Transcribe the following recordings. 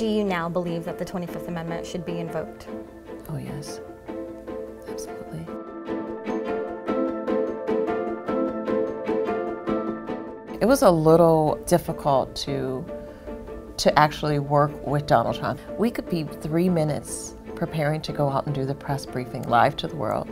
Do you now believe that the 25th Amendment should be invoked? Oh yes, absolutely. It was a little difficult to actually work with Donald Trump. We could be 3 minutes preparing to go out and do the press briefing live to the world,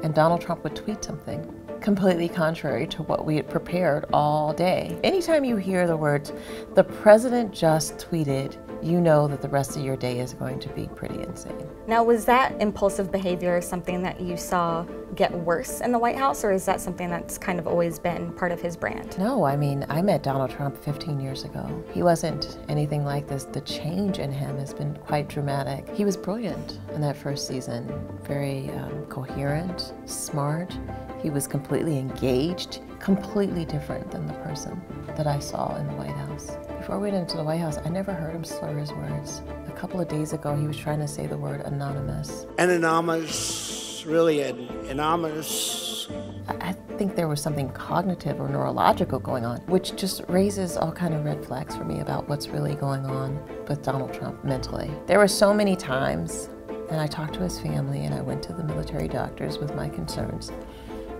and Donald Trump would tweet something completely contrary to what we had prepared all day. Anytime you hear the words, "the president just tweeted," you know that the rest of your day is going to be pretty insane. Now, was that impulsive behavior something that you saw get worse in the White House, or is that something that's kind of always been part of his brand? No, I mean, I met Donald Trump 15 years ago. He wasn't anything like this. The change in him has been quite dramatic. He was brilliant in that first season, very coherent, smart. He was completely engaged, completely different than the person that I saw in the White House. Before we went into the White House, I never heard him slur his words. A couple of days ago, he was trying to say the word anonymous. Anonymous, really anonymous. I think there was something cognitive or neurological going on, which just raises all kind of red flags for me about what's really going on with Donald Trump mentally. There were so many times, and I talked to his family, and I went to the military doctors with my concerns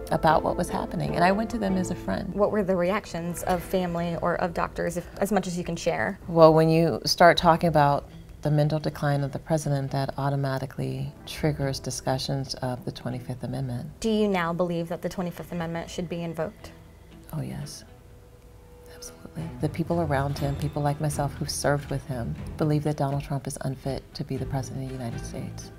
about what was happening, and I went to them as a friend. What were the reactions of family or of doctors, as much as you can share? Well, when you start talking about the mental decline of the president, that automatically triggers discussions of the 25th Amendment. Do you now believe that the 25th Amendment should be invoked? Oh yes, absolutely. The people around him, people like myself who served with him, believe that Donald Trump is unfit to be the president of the United States.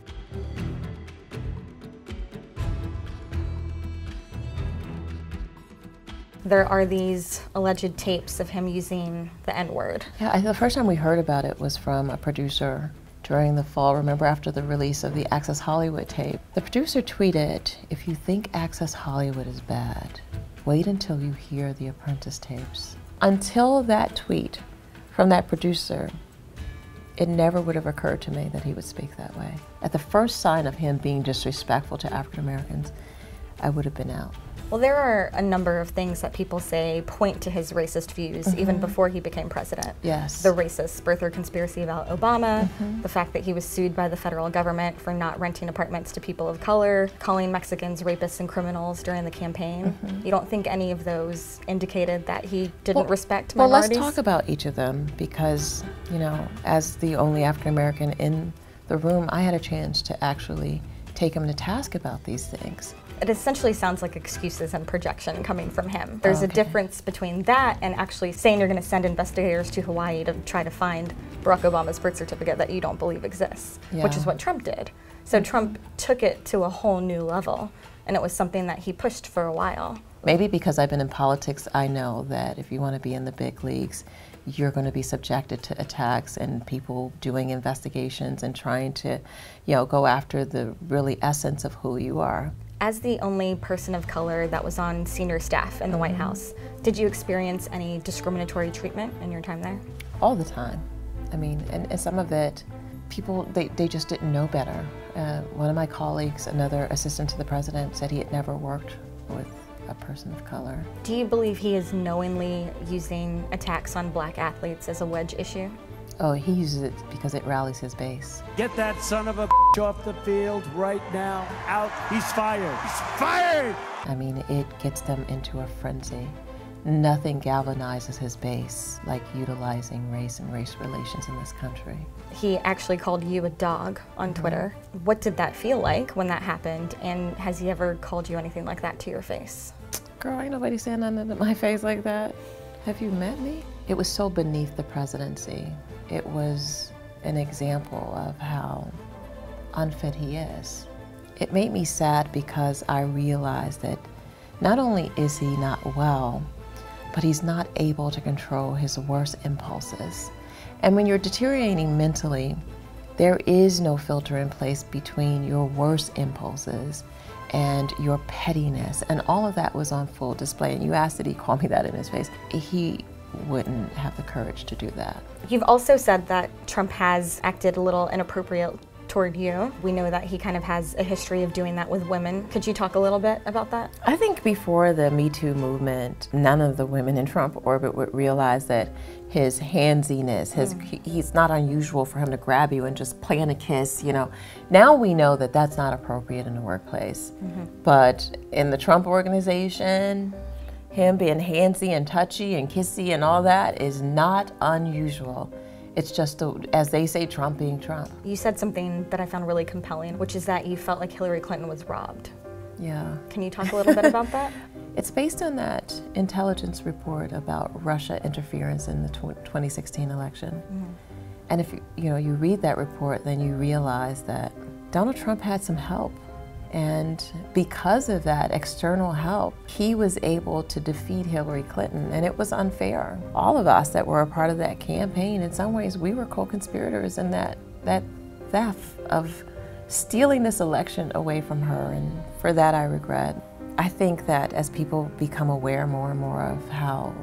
There are these alleged tapes of him using the N-word. Yeah, the first time we heard about it was from a producer during the fall, remember, after the release of the Access Hollywood tape. The producer tweeted, "If you think Access Hollywood is bad, wait until you hear the Apprentice tapes." Until that tweet from that producer, it never would have occurred to me that he would speak that way. At the first sign of him being disrespectful to African Americans, I would have been out. Well, there are a number of things that people say point to his racist views even before he became president. Yes. The racist birther conspiracy about Obama, the fact that he was sued by the federal government for not renting apartments to people of color, calling Mexicans rapists and criminals during the campaign. You don't think any of those indicated that he didn't respect minorities? Well, let's talk about each of them because, you know, as the only African American in the room, I had a chance to actually take him to task about these things. It essentially sounds like excuses and projection coming from him. There's a difference between that and actually saying you're going to send investigators to Hawaii to try to find Barack Obama's birth certificate that you don't believe exists, which is what Trump did. So Trump took it to a whole new level, and it was something that he pushed for a while. Maybe because I've been in politics, I know that if you want to be in the big leagues, you're going to be subjected to attacks and people doing investigations and trying to, you know, go after the really essence of who you are. As the only person of color that was on senior staff in the White House, did you experience any discriminatory treatment in your time there? All the time. I mean, and some of it, people, they just didn't know better. One of my colleagues, another assistant to the president, said he had never worked with a person of color. Do you believe he is knowingly using attacks on black athletes as a wedge issue? Oh, he uses it because it rallies his base. Get that son of a off the field right now. Out. He's fired. He's fired! I mean, it gets them into a frenzy. Nothing galvanizes his base like utilizing race and race relations in this country. He actually called you a dog on Twitter. What did that feel like when that happened? And has he ever called you anything like that to your face? Girl, ain't nobody saying nothing to my face like that. Have you met me? It was so beneath the presidency. It was an example of how unfit he is. It made me sad because I realized that not only is he not well, but he's not able to control his worst impulses. And when you're deteriorating mentally, there is no filter in place between your worst impulses and your pettiness. And all of that was on full display. And you asked that he call me that in his face. He wouldn't have the courage to do that. You've also said that Trump has acted a little inappropriate toward you. We know that he kind of has a history of doing that with women. Could you talk a little bit about that? I think before the Me Too movement, none of the women in Trump orbit would realize that his handsiness, he's not unusual for him to grab you and just plan a kiss, you know. Now we know that that's not appropriate in the workplace. But in the Trump organization, him being handsy and touchy and kissy and all that is not unusual. It's just, as they say, Trump being Trump. You said something that I found really compelling, which is that you felt like Hillary Clinton was robbed. Yeah. Can you talk a little bit about that? It's based on that intelligence report about Russia interference in the 2016 election. And if you read that report, then you realize that Donald Trump had some help. And because of that external help, he was able to defeat Hillary Clinton, and it was unfair. All of us that were a part of that campaign, in some ways, we were co-conspirators in that theft of stealing this election away from her, and for that I regret. I think that as people become aware more and more of how,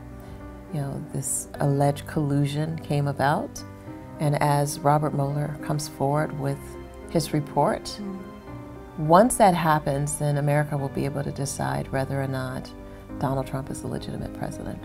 this alleged collusion came about, and as Robert Mueller comes forward with his report, once that happens, then America will be able to decide whether or not Donald Trump is a legitimate president.